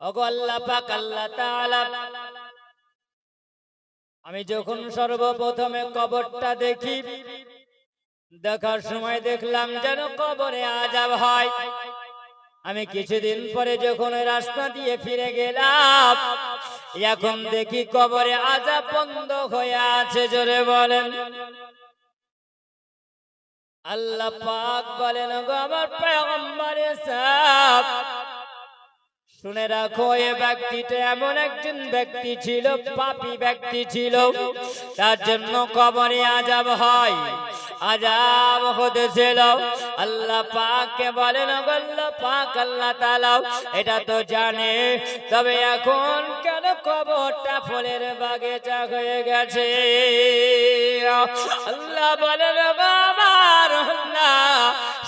ওগো আল্লাহ পাক আল্লাহ তাআলা, আমি যখন সর্বপ্রথমে কবরটা দেখি, দেখার সময় দেখলাম যেন কবরে আযাব হয়। আমি কিছুদিন পরে যখন ওই রাস্তা দিয়ে ফিরে গেলাম, এখন দেখি কবরে আযাব বন্ধ হয়ে আছে। জোরে বলেন আল্লাহ পাক বলেন, গো আমার পয়গম্বরে সাহেব, শুনে রাখো, এ ব্যক্তিটা এমন একজন ব্যক্তি ছিল, পাপী ব্যক্তি ছিল, তার জন্য কবরে আযাব হয়, আযাব হতেছিল। আল্লাহ পাককে বলেন, আল্লাহ পাক আল্লাহ তাআলা এটা তো জানে, তবে এখন কেন কবরটা ফুলের বাগিচা হয়ে গেছে? আল্লাহ বলেন, আমার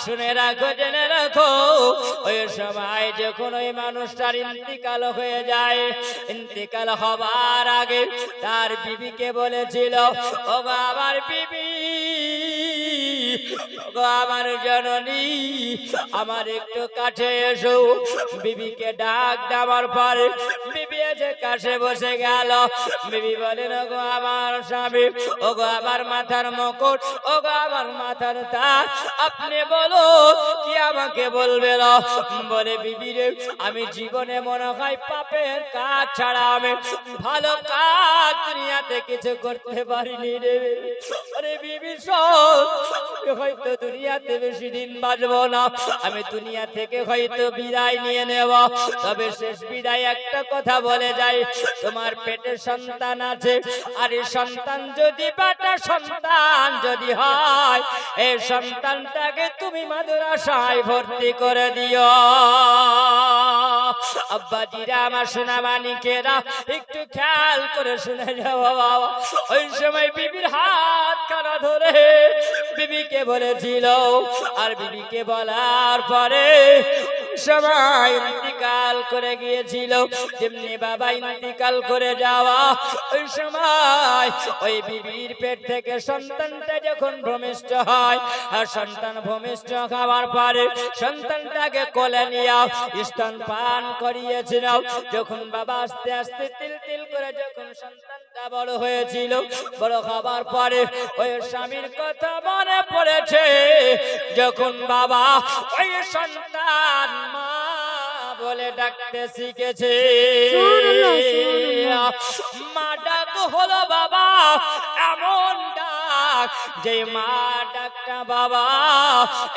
শুনে রাখো, জেনে রাখো, ওই সময় যখন ওই মানুষটার ইন্তিকাল হয়ে যায়, ইন্তিকাল হবার আগে তার বিবিকে বলেছিল, ও আমার বিবি, ও আমার জননী, আমার একটু কাছে এসো। বিবিকে ডাক দেওয়ার পরে বিবি এসে কাছে বসে গেল। বিবি বলেন, ওগো আমার স্বামী, ওগো আমার মাথার মুকুট, ওগো আমার মাথার তাজ, আপনি বলো কি আমাকে বলবে না? বলে, বিবি রে, আমি জীবনে মনে হয় পাপের কাজ ছাড়া আমি ভালো কাজ দুনিয়াতে কিছু করতে পারিনি রে। আরে বিবি শোন, হয়তো দুনিয়াতে বেশি দিন বাঁচবো না, আমি দুনিয়া থেকে হয়তো বিদায় নিয়ে নেব, তবে শেষ বিদায় একটা কথা বলে যাই, তোমার পেটে সন্তান আছে, আর এই সন্তান যদি বেটা সন্তান যদি হয়, এই সন্তানটাকে তুমি মাদ্রাসায় ভর্তি করে দিও। আব্বাজিরা, আমার সোনা মানিকেরা, একটু খেয়াল করে শুনে যাও বাবা। ওই সময় বিবির হাত খানা ধরে বিবিকে বলেছিল, আর বিবিকে বলার পরে সময় ইন্তিকাল করে গিয়েছিল। যেমনি বাবা ইন্তিকাল করে যাওয়া, ওই সময় ওই বিবির পেট থেকে সন্তানটা যখন ভূমিষ্ঠ হয়, আর সন্তান ভূমিষ্ঠ হওয়ার পরে সন্তানটাকে কোলে নিয়ে স্তন পান করিয়েছিল। যখন বাবা আস্তে আস্তে তিল তিল করে যখন সন্তানটা বড় হয়েছিল, বড় হবার পরে ওই স্বামীর কথা মনে পড়েছে, যখন বাবা ওই সন্তান মা বলে ডাকতে শিখেছে। মা ডাক হলো বাবা এমন ডাক, যে মা ডাকটা বাবা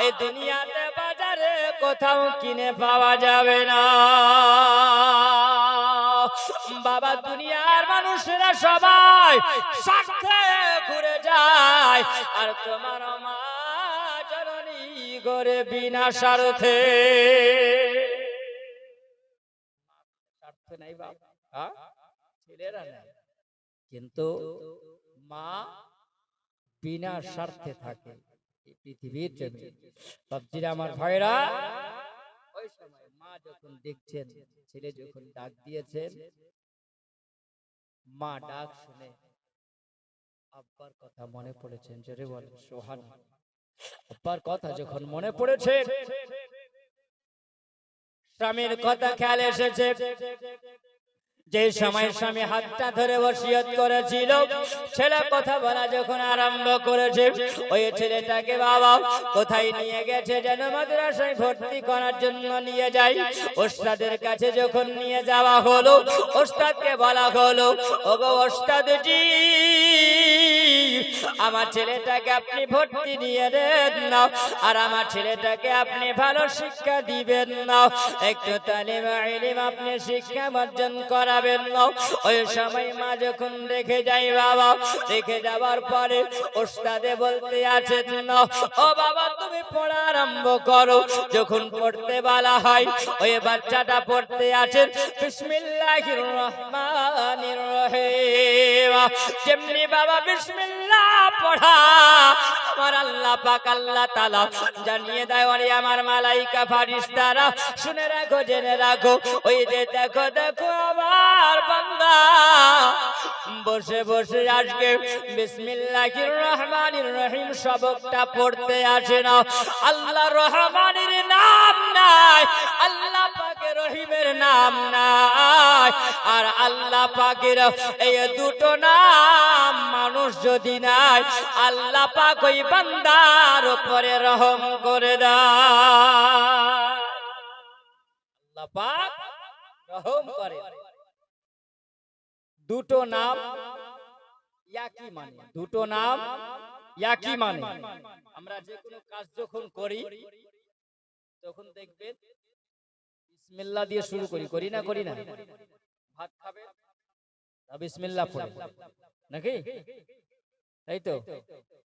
এই দুনিয়াতে বাজারে কোথাও কিনে পাওয়া যাবে না। বাবা, দুনিয়ার মানুষেরা সবাই স্বার্থে ঘুরে যায়, আর তোমার মা জননী গড়ে বিনা স্বার্থে। স্বার্থে নাই বাবা, ছেলেরা নাই, কিন্তু মা বিনা স্বার্থে থাকে এই পৃথিবীর জন্য। বাপজিরা, আমার ভাইরা, ওই সময় মা যখন দেখছেন, ছেলে যখন ডাক দিয়েছেন, মা ডাক শুনে আব্বার কথা মনে পড়েছেন। জোরে বলেন সুবহানাল্লাহ। আব্বার কথা যখন মনে পড়েছে, স্বামীর কথা খেয়াল এসেছে। যে সময় স্বামী হাতটা ধরে ওসিয়ত করেছিল, ছেলে কথা বলা যখন আরম্ভ করেছে, ওই ছেলেটাকে বাবা কোথায় নিয়ে গেছে যেন মাদ্রাসায় ভর্তি করার জন্য নিয়ে যায়। ওস্তাদের কাছে যখন নিয়ে যাওয়া হলো, ওস্তাদকে বলা হলো, ওগো ওস্তাদজি, আমার ছেলেটাকে আপনি ভর্তি নিয়ে দেন না, আর আমার ছেলেটাকে আপনি ভালো শিক্ষা দিবেন না, একটু তালিম ইলম আপনি শিক্ষা অর্জন করাবেন না। ওই সময় মা যখন রেখে যাই বাবা, রেখে যাওয়ার পরে ওস্তাদে বলতে আছেন, না ও বাবা তুমি পড়া আরম্ভ করো। যখন পড়তে বলা হয়, ওই বাচ্চাটা পড়তে আছেন বিসমিল্লাহির রহমানির রহিম। যেমনি বাবা বিসমিল্লাহ পড়া, আমার আল্লাহ পাক আল্লাহ তাআলা জানিয়ে দেয়, ওরে আমার মালাইকা ফেরেশতারা, শুনে রাখো, জেনে রাখো, ওই যে দেখো দেখো আমার বান্দা বসে বসে আজকে বিসমিল্লাহির রহমানির রহিম সবকটা পড়তে আসে না। আল্লাহ রহমানের নাম নাই, আল্লাহ পাকের রহিমের নাম নাই। আর আল্লাহ পাকের এই দুটো নাম মানুষ যদি নাই, আল্লাহ পাক ওই বান্দার উপরে রহম করে দেয়। আল্লাহ পাক রহম করে। দুটো নাম একই মানে, দুটো নাম একই মানে। আমরা যে কোনো কাজ যখন করি তখন দেখবেন বিসমিল্লাহ দিয়ে শুরু করি, করি না? করি না? ভাত খাবে বিসমিল্লাহ পড়ে নাকি? তাই তো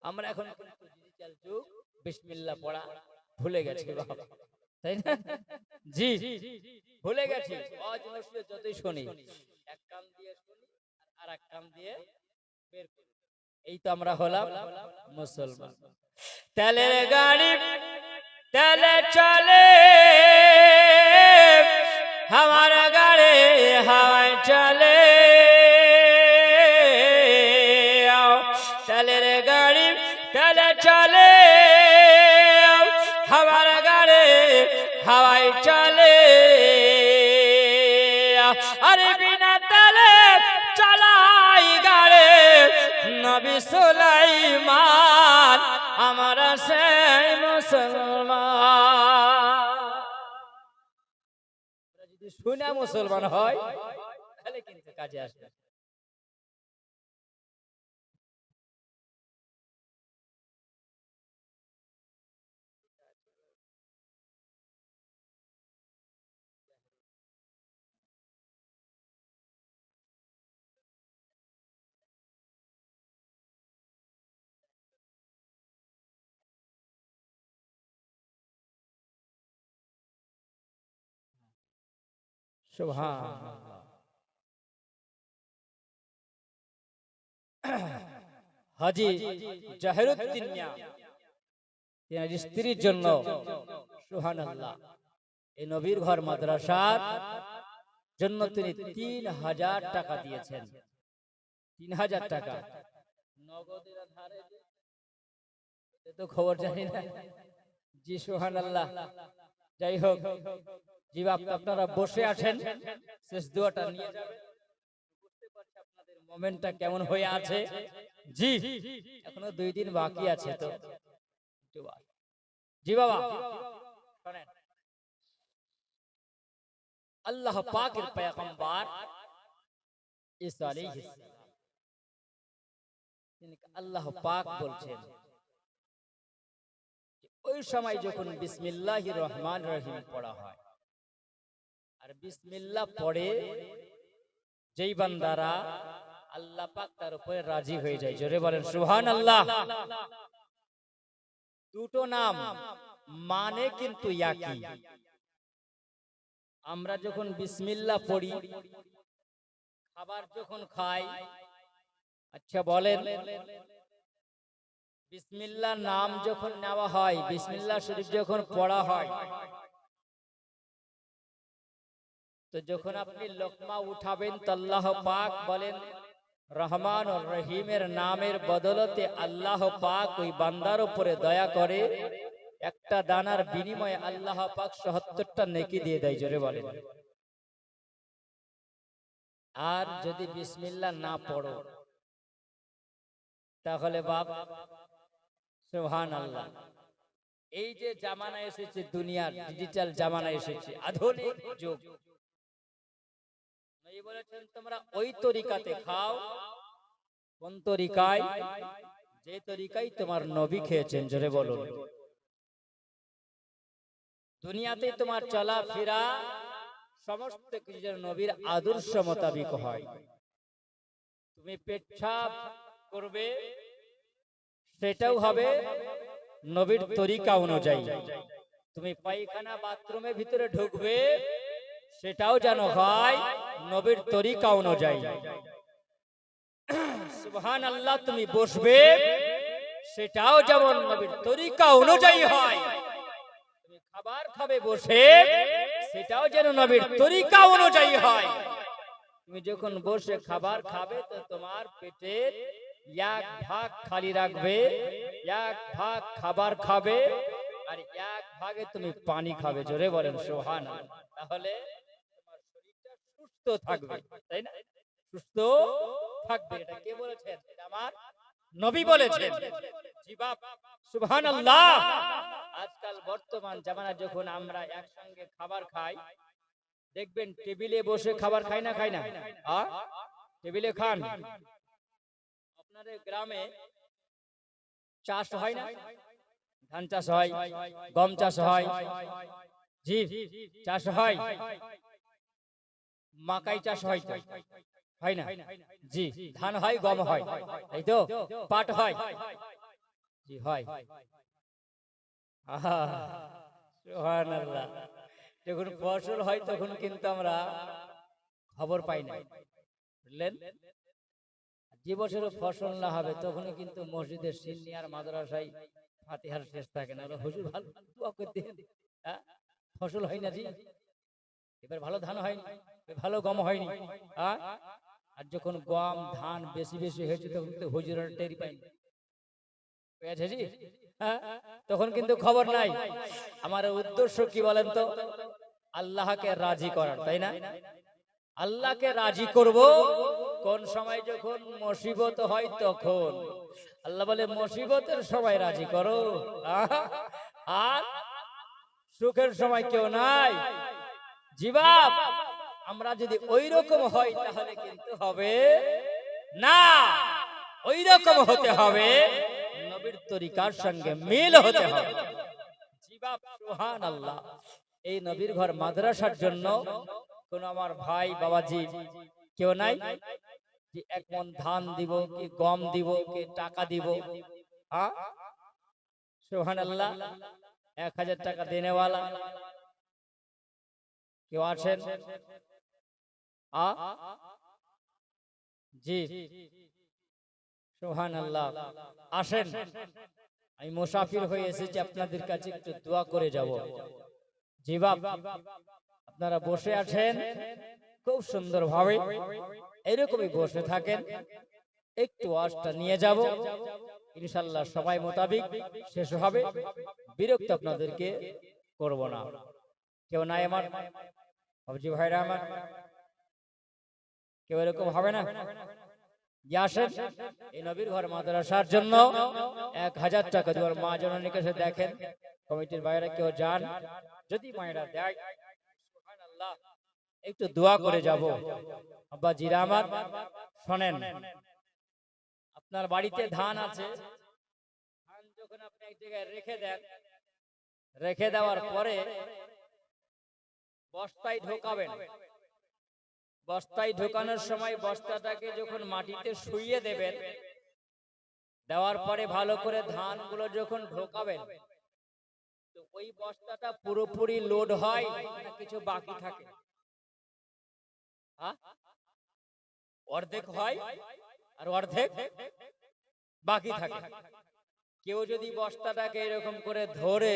আমরা এখন ডিজিটাল যুগ, বিসমিল্লাহ পড়া ভুলে গেছি বাবা, তাই না? জি ভুলে গেছি। যতই শুনি এক কান দিয়ে শুনি আর এক কান দিয়ে বের করি। এই তো আমরা হলাম মুসলমান। তেলের গাড়ি তেলে চলে, আমার গাড়ি হাওয়ায় চলে। তেলের গাড়ি তেলে চলে, আমার গাড়ি হাওয়ায় চলে। আরে বিনা তেলে চালাই গাড়ি নবী সুলাইমান, আমরা সেই মুসলমান। যদি শুনে মুসলমান হয় তাহলে কিন্তু কাজে আসবে। সুবহানাল্লাহ। হাজী জাহিরুদ্দিন মিয়া তার স্ত্রীর জন্য সুবহানাল্লাহ এই নবীর ঘর মাদ্রাসার জন্য তিনি ৩,০০০ টাকা দিয়েছেন। ৩,০০০ টাকা নগদের আধারে, তো খবর জানি না। জি সুবহানাল্লাহ। যাই হোক, জি বাপ আপনারা বসে আছেন, শেষ দোয়াটা নিয়ে যাবেন। বুঝতে পারছি আপনাদের মোমেন্টটা কেমন হয়ে আছে। জি এখনো 2 দিন বাকি আছে তো। জি বাবা শুনেন, আল্লাহ পাকের পয়গম্বর ঈসা আলাইহিস সালাম, তিনি আল্লাহ পাক বলছেন ওই সময় যখন বিসমিল্লাহির রহমানির রহিম পড়া হয়, আর বিসমিল্লাহ পড়ে যেই বান্দারা, আল্লাহ পাক তার উপরে রাজি হয়ে যায়। জোরে বলেন সুবহানাল্লাহ। দুটো নাম মানে কিন্তু একই। আমরা যখন বিসমিল্লাহ পড়ি, খাবার যখন খাই, আচ্ছা বলেন বিসমিল্লাহ নাম যখন নেওয়া হয়, বিসমিল্লাহ শরীফ যখন পড়া হয়, তো যখন আপনি লোকমা উঠাবেন তো আল্লাহ পাক বলেন রহমান ও রহিমের নামের বদলতে আল্লাহ পাক ওই বান্দার উপরে দয়া করে, একটা দানার বিনিময়ে আল্লাহ পাক ৭৭টা নেকি দিয়ে দেয়। জোরে বলেন। আর যদি বিসমিল্লাহ না পড়ো তাহলে বাপ সুবহানাল্লাহ, এই যে জামানা এসেছে, দুনিয়ার ডিজিটাল জামানা এসেছে, আধুনিক যুগ, নবী বলেছেন তোমরা ওই তরিকাতে খাও কোন তরিকায়, যে তরিকায় তোমার নবী খেয়েছেন। জোরে বলুন। দুনিয়াতে তোমার চলাফেরা সমস্ত কিছু নবীর আদর্শ মোতাবেক হয়। তুমি পেচ্ছাব করবে সেটাও হবে নবীর তরিকা অনুযায়ী। তুমি পায়খানা বাথরুমের ভিতরে ঢুকবে সেটাও যেন হয় নবীর তরিকা অনুযায়ী। সুবহানাল্লাহ। তুমি বসবে সেটাও যেমন নবীর তরিকা অনুযায়ী হয়। তুমি খাবার খাবে বসে সেটাও যেন নবীর তরিকা অনুযায়ী হয়। তুমি যখন বসে খাবার খাবে তো তোমার পেটের 1 ভাগ খালি রাখবে, 1 ভাগ খাবার খাবে, আর 1 ভাগে তুমি পানি খাবে। জোরে বলেন সুবহানাল্লাহ। তাহলে তোমার শরীরটা সুস্থ সুস্থ থাকবে, তাই না? সুস্থ থাকবে, এটা কে বলেছেন? এটা আমার নবী বলেছেন। জি বাপ, সুবহানাল্লাহ। আজকাল বর্তমান জামানায় যখন আমরা একসঙ্গে খাবার খাই, দেখবেন টেবিলে বসে খাবার খাই না, খাই না? টেবিলে খান। আপনাদের গ্রামে চাষ হয় না? ধান চাষ হয়, গম চাষ হয়, জি চাষ হয়, মাকাই চাষ হয় তো হয় না? জি, ধান হয়, গম হয়, তাই তো? পাট হয়, জি হয়। আহা, সুবহানাল্লাহ। যখন ফসল হয় তখন কিন্তু আমরা খবর পাই না, বুঝলেন? যে বছর ফসল না হবে তখন কিন্তু মসজিদের সিনিয়র মাদ্রাসায় ফাতিহার শেষ থাকে না, হুজুর ভালো দোয়া করতে, হ্যাঁ ফসল হয় না জি, এবার ভালো ধান হয়নি, ভালো গম হয়নি, হ্যাঁ? আর যখন গম ধান বেশি বেশি হয়েছে তখন কিন্তু হুজুরের টেরি পাইনি, পেয়েছে জি, হ্যাঁ? তখন কিন্তু খবর নাই। আমার উদ্দেশ্য কি বলেন তো? আল্লাহকে রাজি করার, তাই না? আল্লাহকে রাজি করব কোন সময়? যখন মুসিবত হয় তখন। আল্লাহ বলে মুসিবতের সময় রাজি করো, আর সুখের সময় কেউ নাই। জি বাপ, আমরা যদি ওই রকম হয় তাহলে কিন্তু হবে না। ওই রকম হতে হবে, নবীর তরিকার সঙ্গে মিল হতে হবে। জি বাপ, সুবহানাল্লাহ। এই নবীর ঘর মাদ্রাসার জন্য কোন আমার ভাই বাবাজি কেউ নাই যে এক মন ধান দিব, কি গম দিব, কি টাকা দিব? হ্যাঁ, সুবহানাল্লাহ। 1000 টাকা দেনেওয়ালা কেউ আছেন? জি, সুবহানাল্লাহ। আসেন, আমি মুসাফির হয়ে এসেছি, আপনাদের কাছে একটু দোয়া করে যাব। জি বাপ, আপনারা বসে আছেন খুব সুন্দর ভাবে, এরকমই বসে থাকেন। একটু ওয়াজটা নিয়ে যাব ইনশাআল্লাহ, সময় মোতাবেক শেষ হবে। বিরক্ত আপনাদেরকে করব না। কেউ নাই আমার বাবজি ভাইরা আমার? কেউ এরকম হবে না? আসেন, এই নবীর ঘর মাদ্রাসার জন্য 1000 টাকা দেওয়ার মা জননীকে সে দেখেন, কমিটির বাইরে কেউ যান, যদি মায়েরা দেয় সুবহানাল্লাহ, একটু দোয়া করে যাব। আব্বা জিরা আমার শোনেন, আপনার বাড়িতে ধান আছে, ধান যখন আপনি এক জায়গায় রেখে দেন, রেখে দেওয়ার পরে বস্তায় ঢোকাবেন। বস্তায় ঢোকানোর সময় বস্তাটাকে যখন মাটিতে শুইয়ে দেবেন, দেওয়ার পরে ভালো করে ধানগুলো যখন ঢোকাবেন, তো ওই বস্তাটা পুরোপুরি লোড হয় না কিছু বাকি থাকে? অর্ধেক হয় আর অর্ধেক বাকি থাকে। কেউ যদি বস্তাটাকে এরকম করে ধরে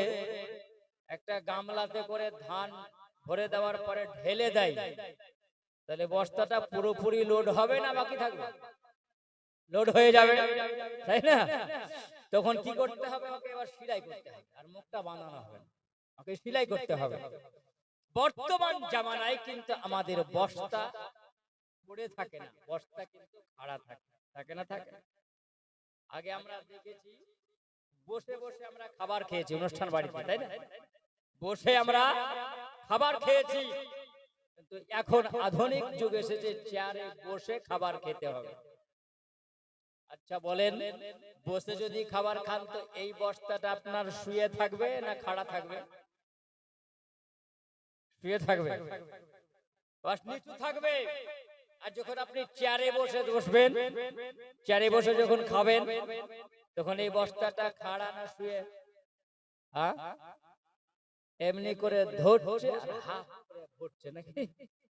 একটা গামলাতে করে ধান ভরে দেওয়ার পরে ঢেলে দেয়, তাহলে বস্তাটা পুরোপুরি লোড হবে না বাকি থাকবে? লোড হয়ে যাবে, তাই না? তখন কি করতে হবে? ওকে এবার সেলাই করতে হবে, আর মুখটা বাঁধানো হবে না, ওকে সেলাই করতে হবে। বর্তমান জামানায় কিন্তু আমাদের বস্তা পড়ে থাকে না, বস্তা কিন্তু খাড়া থাকে, থাকে না? থাকে। আগে আমরা দেখেছি বসে বসে আমরা খাবার খেয়েছি অনুষ্ঠান বাড়িতে, তাই না? বসে আমরা খাবার খেয়েছি, কিন্তু এখন আধুনিক যুগ এসেছে, চেয়ারে বসে খাবার খেতে হবে। আচ্ছা বলেন, বসে যদি খাবার খান তো এই বস্তাটা আপনার শুয়ে থাকবে না খাড়া থাকবে? শুয়ে থাকবে, নিচু থাকবে। আর যখন আপনি চেয়ারে বসে বসবেন, চেয়ারে বসে যখন খাবেন, তখন এই বস্তাটা খাড়া না শুয়ে? হ্যাঁ, এমনি করে ধরছে আর হাত করে ধরছে নাকি?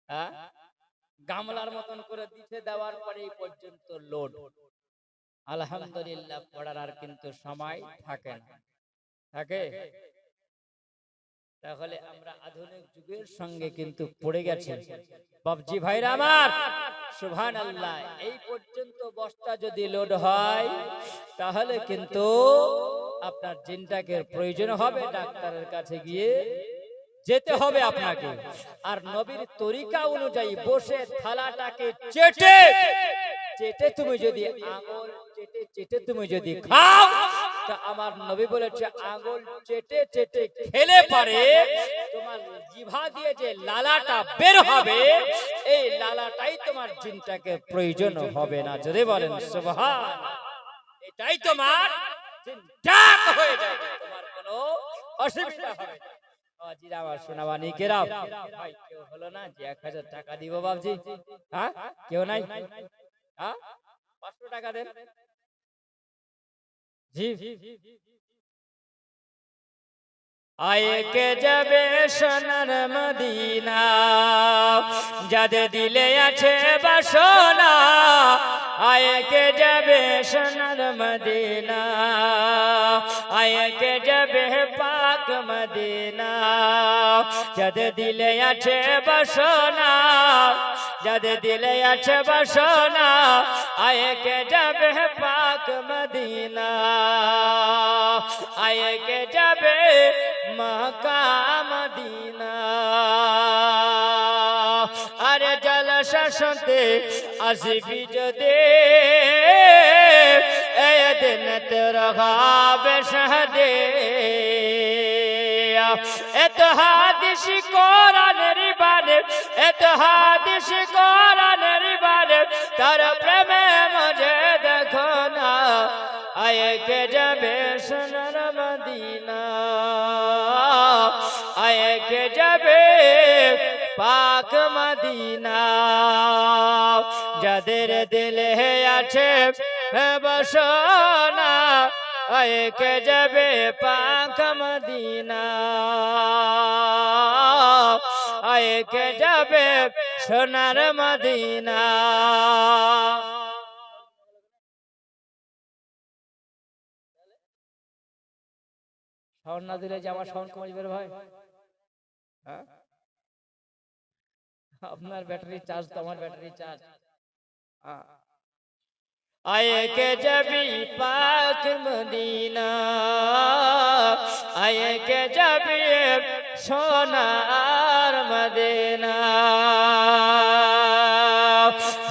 হ্যাঁ, গামলার মতন করে দিতে দেওয়ার পরে এই পর্যন্ত লোড। আলহামদুলিল্লাহ, পড়ার আর কিন্তু সময় থাকে না, থাকে? তাহলে আমরা আধুনিক যুগের সঙ্গে কিন্তু পড়ে গেছি বাবজি ভাইরা আমার, সুবহানাল্লাহ। এই পর্যন্ত বস্তা যদি লোড হয় তাহলে কিন্তু আপনার জিনটাকের প্রয়োজন হবে ডাক্তারের কাছে গিয়ে যেতে হবে আপনাকে। আর নবীর তরিকা অনুযায়ী বসে থালাটাকে চেটে চেটে তুমি যদি আঙুল চেটে চেটে তুমি যদি খাও, তা আমার নবী বলেছে আঙুল চেটে চেটে খেলে পারে তোমার জিভা দিয়ে যে লালাটা বের হবে, এই লালাটাই তোমার জিনটাকে প্রয়োজন হবে না। যদি বলেন সুবহান, এটাই তোমার জিন ডাক হয়ে যাবে, তোমার কোনো অসুবিধা হবে না। জিরা আমার সোনাবানি কেরাম ভাই, কেউ হলো না যে 1000 টাকা দিব বাবজি? হ্যাঁ, কেউ নাই? হ্যাঁ, 500 টাকা দেন। জি, আয়ে কে যাবে সোনার মদিনা, যাদের দিলে আছে বাসনা, আয়ে কে যাবে সোনার মদিনা, আয়ে কে যাবে পাক মদিনা, যাদের দিলে আছে বাসনা, যাদের দিলে আছে বাসনা, আয়ে কে যাবে পাক মদিনা, আয়ে কে যাবে মক্কা মদিনা। আরে জলসা শুনতে আসবি যদি, এই দিন তেরা হবে শাহদে, এত হাদিস কোরআনের বাণী, এত হাদিস কোরআনের বাণী, তার প্রেমে মুঝে দেখো না, আয়ে কে যাবে সোনার মদিনা, আয়ে কে যাবে পাক মদিনা, যাদের দিলে আছে বাসনা, আয়ে কে যাবে পাক মদিনা, আয়ে কে যাবে সোনার মদিনা। সাউন্ড না দিলে যে আমার সাউন্ড কমে যাবে ভাই। হ্যাঁ, আপনার ব্যাটারি চার্জ তো আমার ব্যাটারি চার্জ। আয়ে কে যাবি পাক মদিনা, আয়ে কে যাবি সোনার মদিনা,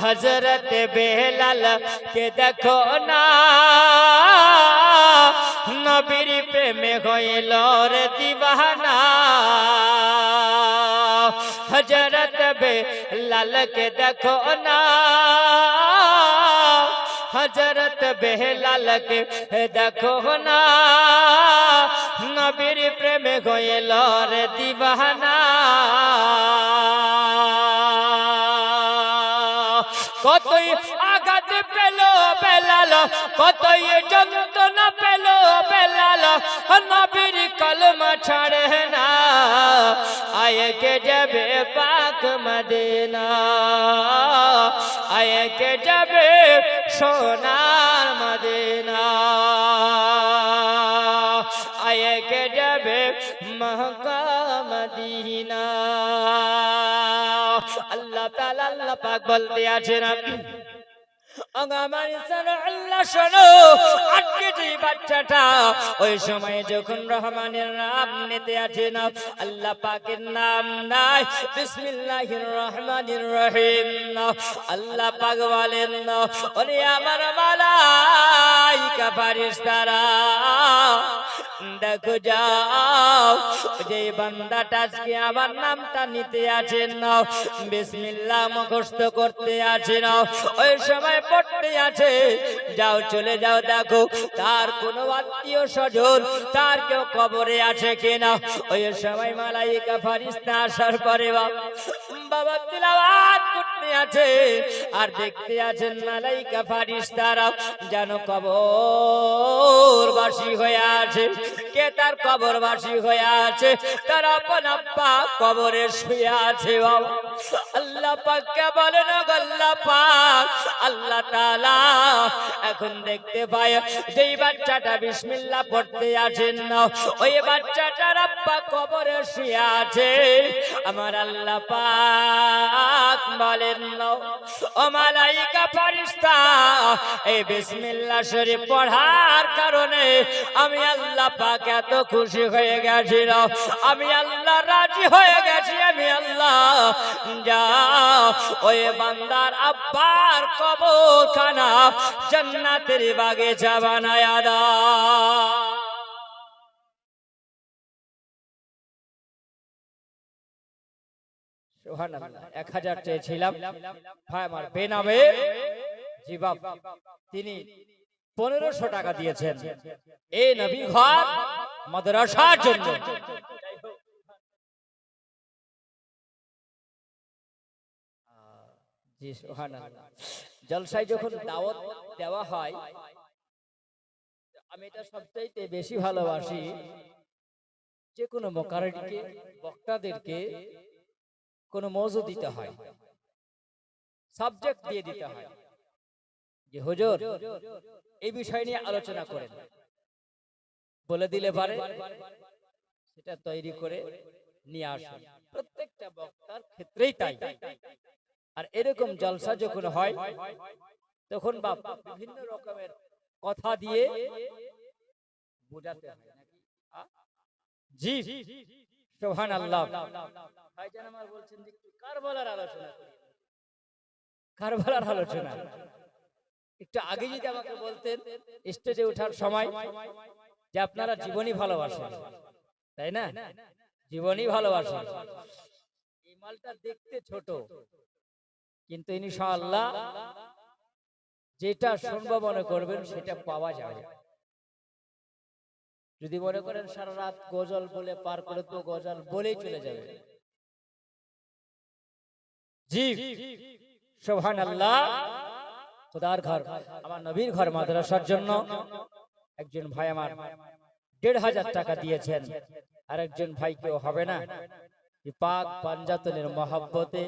হযরত বেলাল কে দেখো না, নবীর প্রেমে হইল রে দিওয়ানা, হযরত বেলাল কে দেখো না, হযরত বেলাল কে দেখো না, নবীর প্রেমে হইল রে দিওয়ানা। কতই আঘাত পেল বেলাল, কতই যন্ত্রণা পেল বেলাল, নবীর কলমা ছাড়ে না, আয়ে কে যাবে পাক মদিনা, আয়ে কে যাবে সোনার মদিনা, আয়ে কে যাবে মক্কা মদিনা। আল্লাহ তাআলা আল্লাহ পাক বলতে আছেন, আল্লাহ শোনো, আজকে যে বাচ্চাটা ওই সময় যখন রহমানের নাম নিতে আছে না, আল্লাহ পাকের নাম নাই, বিসমিল্লাহির রহমানির রহিম, আল্লাহ পাক বলেন, ওরে আমার মালাইকা ফেরেশতারা দেখো যাও, যে বান্দাটা আজকে আমার নামটা নিতে আছেন না, বিসমিল্লাহ মুখস্থ করতে আছে না, ওই সময় পড়তে আছে, যাও চলে যাও দেখো তার কোনো আত্মীয় স্বজন, তার কেউ কবরে আছে কিনা। ওই সময় মালাইকা ফেরেশতা আসার পরে বাবা তিলাওয়াত করতে আছে, আর দেখতে আছেন মালাইকা ফেরেশতারা যেন কবরবাসী হয়ে আছে। কে তার কবরবাসী হয়ে আছে? তার আপন আব্বা কবরে শুয়ে আছে। আল্লাহ পাককে বলেন আল্লাহ পাক আল্লাহ তাআলা এখন দেখতে পায় যেই বাচ্চাটা বিসমিল্লাহ পড়তে আসেন না ওই বাচ্চাটার আব্বা কবরে শুয়ে আছে আমার আল্লাহ পাক বলেন ও মালাইকা ফেরেশতা এই বিসমিল্লাহ শরীফ পড়ার কারণে আমি আল্লাহ পাক এত খুশি হয়ে গেছি আমি আল্লাহ রাজি হয়ে গেছি আমি আল্লাহ যা ওই বান্দার আব্বার কবরখানা জান্নাতের বাগিচা বানায়া দাও সুবহানাল্লাহ 1000 চেয়েছিলাম ভাই আমার বেনামে জিবাব তিনি 1500 টাকা দিয়েছেন এই নবী ঘর মাদ্রাসার জন্য জি সুবহানাল্লাহ জলসায় যখন দাওয়াত দেওয়া হয় আমি এটা সবচাইতে বেশি ভালোবাসি যে কোনো মুকাররিকে বক্তাদেরকে কোনো মওযু দিতে হয় সাবজেক্ট দিয়ে দিতে হয় যে হুজুর এই বিষয় নিয়ে আলোচনা করেন বলে দিলে পারে সেটা তৈরি করে নিয়ে আসেন প্রত্যেকটা বক্তার ক্ষেত্রেই তাই আর এরকম জলসা যখন হয় তখন বাপ বিভিন্ন রকমের কথা দিয়ে বোঝাতে হয় নাকি জি সুবহানাল্লাহ ভাইজান আমার বলছেন যে কারবালার আলোচনা করি কারবালার আলোচনা একটু আগে যদি আমাকে বলতেন স্টেজে ওঠার সময় যে আপনারা জীবনী ভালোবাসেন তাই না জীবনী ভালোবাসেন এই মালটা দেখতে ছোট কিন্তু ইনশাআল্লাহ যেটা শুনবো মনে করবেন সেটা পাওয়া যাবে যদি মনে করেন সারা রাত গজল বলে পার করে তো গজল বলেই চলে যাবে জি সুবহানাল্লাহ খোদার ঘর আমার নবীর ঘর মাদ্রাসার জন্য একজন ভাই আমার 1500 টাকা দিয়েছেন আর একজন ভাই কেউ হবে না পাক পাঞ্জাতনের মহব্বতে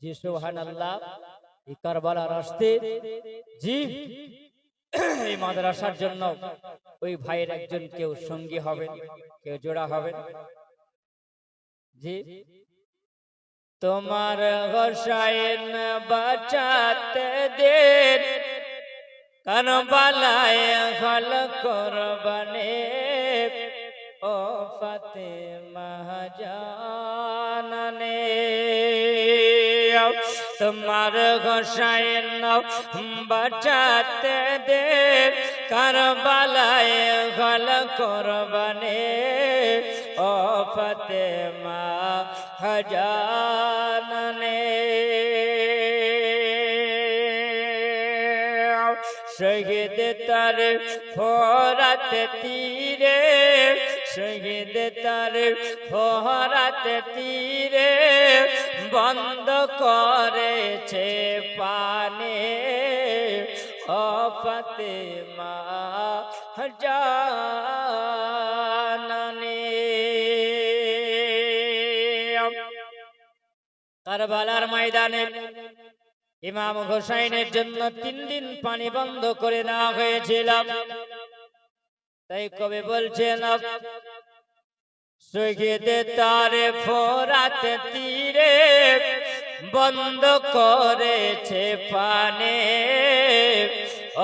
জি সুবহানাল্লাহ এই কারবালার রাস্তে জি এই মাদ্রাসার জন্য ওই ভাইয়ের একজন কেউ সঙ্গী হবেন কেউ জোড়া হবেন জি তোমার হোসাইন বাঁচাতে দেন কারবালায় হল কুরবানি ও ফাতেমা জাননে তোমার হোসাইন বাঁচাতে দেন কারবালায় হল কুরবানি ও ফাতেমা জাননে শহীদ তার ফোরাত তীরে শহীদ তার ফোরাত তীরে বন্ধ করেছে পানে ও ফাতেমা জাননে কারবালার ময়দানে ইমাম হোসাইনের জন্য 3 দিন পানি বন্ধ করে দেওয়া হয়েছিল তাই কবি বলছেন শহীদ তার ফোরাত তীরে বন্ধ করেছে পানি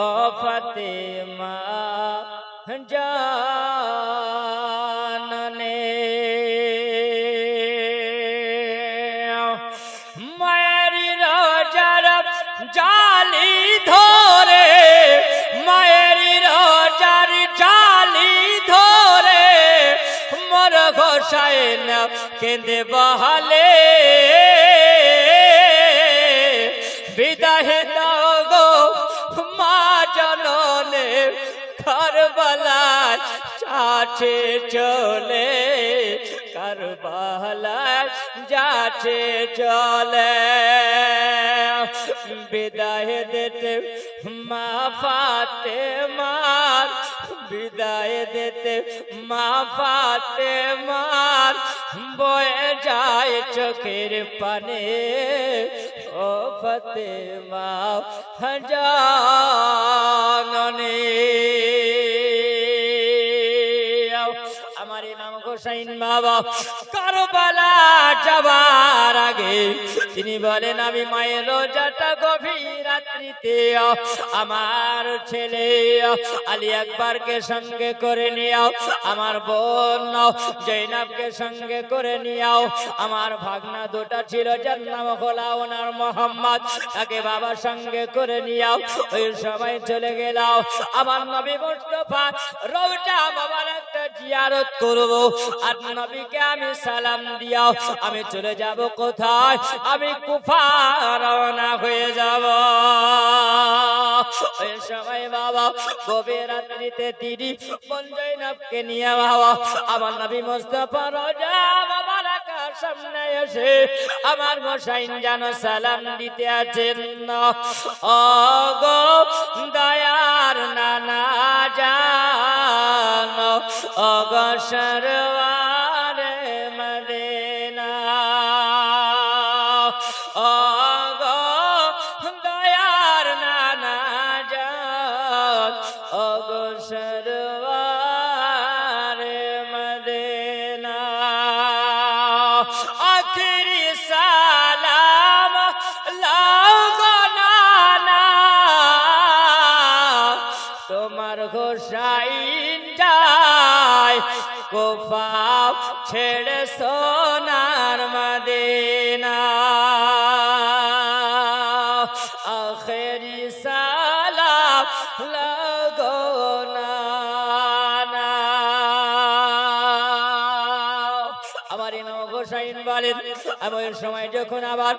ও ফাতেমা জাননে জালি ধরে মায়ের রোজার জালি ধরে মোর হোসাইন কেঁদে বহালে বিদায় দাও গো মা জননে কারবালায় যাচ্ছে চলে কারবালায় যাচ্ছে চলে বিদায় দিতে মা ফাতেমার, বিদায় দিতে মা ফাতেমার বয়ে যায় চোখের পানে। ও ফাতেমা জাননী, আমার ইমাম হোসেন বাবা কারবালা যাবার আগে তিনি বলেন, আমি মায়ের রোজাটা গভীর রাত্রিতে আমার ছেলে আলী আকবরকে সঙ্গে করে নিও, আমার বোন জৈনবকে সঙ্গে করে নিও, আমার ভাগনা দুটা ছিল যার নাম হলো ওনার মোহাম্মদ, তাকে বাবার সঙ্গে করে নিও। ওই সময় চলে গেলাম আমার নবী মুস্তাফা রওজা মোবারকটা জিয়ারত করব, আর নবীকে আমি সালাম দিও। আমি চলে যাব কোথায়? আমি কুফা রওনা হয়ে যাব। ওই সময় বাবা গভীর রাত্রিতে তিনি বোন জৈনবকে নিয়ে বাবা আমার নবী মুস্তাফা রওজা মোবারকের সামনে এসে আমার গোসাইন যেন সালাম দিতে আছেন। ও গো দয়ার নানা জান, ও গো সরওয়ারে মদিনা, ও গো দয়ার নানা জান, ও গো সরওয়ারে মদিনা, আখিরি সালাম লাও গো নানা, তোমার হোসাইন যায় কুফা ছেড়ে সোনার মদিনা, আখেরি সালাম লাগো নানা। আমার ইমাম হোসেন বলেন, আমি ওই সময় যখন আবার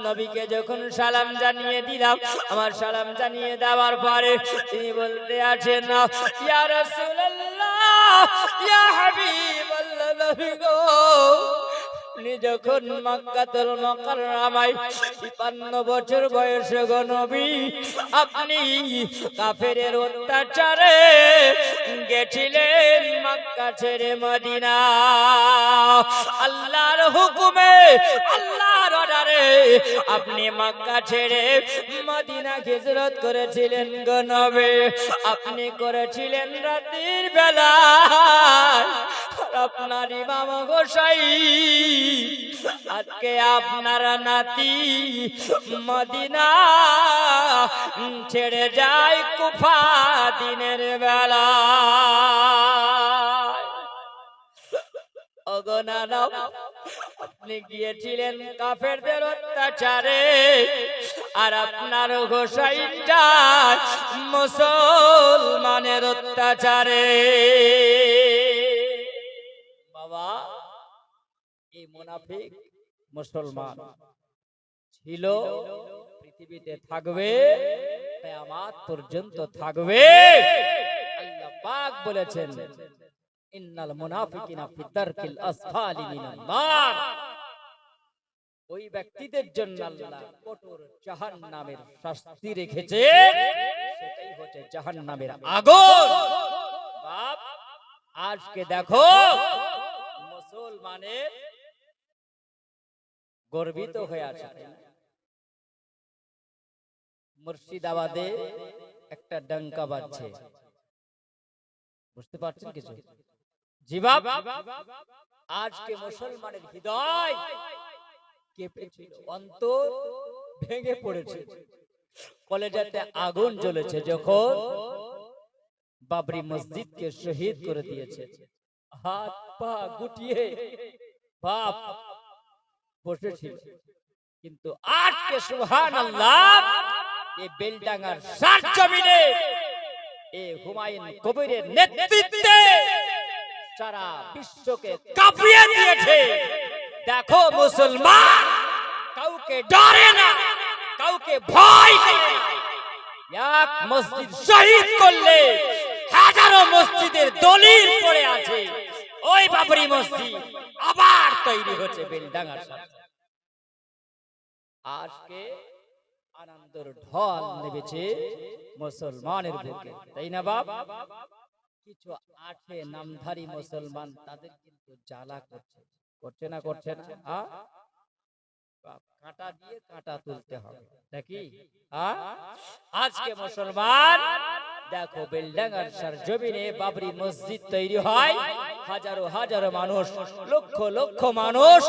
নবীকে যখন সালাম জানিয়ে দিলাম, আমার সালাম জানিয়ে দেওয়ার পরে তিনি বলতে আছেন, ইয়া রাসূলুল্লাহ, ইয়া হাবিবাল্লাহ, নবী গো, আপনি যখন মক্কাতুল মুকাররমায় ৫৩ বছর বয়সে গো নবী, আপনি কাফেরের অত্যাচারে গেছিলেন মক্কা ছেড়ে মদিনা, আল্লাহর হুকুমে আল্লাহর অর্ডারে আপনি মক্কা ছেড়ে মদিনা হিজরত করেছিলেন গো নবী। আপনি করেছিলেন রাতের বেলা, আপনার ইমাম গোসাইন আজকে আপনার নাতি মদিনা ছেড়ে যায় কুফা দিনের বেলা। ওগো নানা, আপনি গিয়েছিলেন কাফেরদের অত্যাচারে, আর আপনার গোসাইন যায় মুসলমানের অত্যাচারে। বাবা, এই মুনাফিক মুসলমান ছিল, পৃথিবীতে থাকবে, কিয়ামত পর্যন্ত থাকবে। আল্লাহ পাক বলেছেন, ইন্নাল মুনাফিকিনা ফি দারকিল আসফালি মিনান নার। ওই ব্যক্তিদের জন্য আল্লাহ কঠোর জাহান্নামের শাস্তি রেখেছেন, সেটাই হচ্ছে জাহান্নামের আগুন। বাপ, আজকে দেখো মুসলমানের গর্বিত হয়ে আছে। মুর্শিদাবাদে একটা ডঙ্কা বাজছে, বুঝতে পারছেন কিছু? জি বাপ, আজকে মুসলমানের হৃদয় কেঁপেছিল, অন্তর ভেঙে পড়েছে, কলেজাতে আগুন জ্বলেছে যখন বাবরি মসজিদকে শহীদ করে দিয়েছে। হাত পা গুটিয়ে বাপ বসেছিল, কিন্তু আজকে সুবহানাল্লাহ এই বেলডাঙ্গার সরজমিনে এই হুমায়ুন কবিরের নেতৃত্বে সারা বিশ্বকে কাঁপিয়ে দিয়েছে। দেখো মুসলমান কাউকে ডরে না, কাউকে ভয় করে না। এক মসজিদ শহীদ করলে হাজারো মসজিদের দলিল পড়ে আছে, ওই বাবরি মসজিদ আবার তৈরি হচ্ছে বেলডাঙ্গার সাথে। আজকে আনন্দের ঢল নেমেছে মুসলমানের বুকে, তাই না বাপ? কিছু আছে নামধারী মুসলমান, তাদের কিন্তু জ্বালা করছে, করছে না করছে না? কাঁটা দিয়ে কাঁটা তুলতে হবে নাকি? আজকে মুসলমান দেখো, বেলডাঙ্গার সরজমিনে বাবরি মসজিদ তৈরি হয়, হাজারো হাজারো মানুষ, লক্ষ লক্ষ মানুষ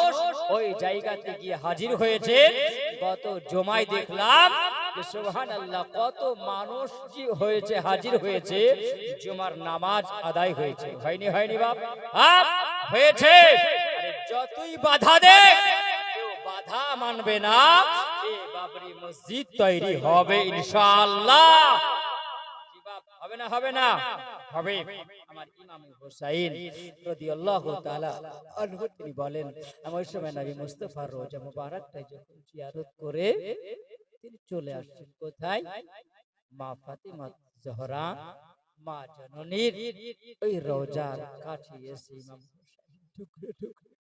ওই জায়গাতে গিয়ে হাজির হয়েছে। গত জমায় দেখলাম যে সুবহানাল্লাহ, কত মানুষ হয়েছে, হাজির হয়েছে, জুমার নামাজ আদায় হয়েছে। হয়নি? হয়নি বাপ? হয়েছে। যতই বাধা দেয়, কেউ বাধা মানবে না, এই বাবরি মসজিদ তৈরি হবে ইনশাআল্লাহ। হবে না? হবে না? হবে। আমার ইমাম হুসাইন রাদিয়াল্লাহু তাআলা আনহু তিনি বলেন, আমি ওই সময় নবী মুস্তাফার রওজা মুবারকটা যখন জিয়ারত করে তিনি চলে আসছেন কোথায়? মা ফাতিমা জোহরা, মা জননীর ওই রওজার কাছে এসে ইমাম হুসাইন টুকরে টুকরে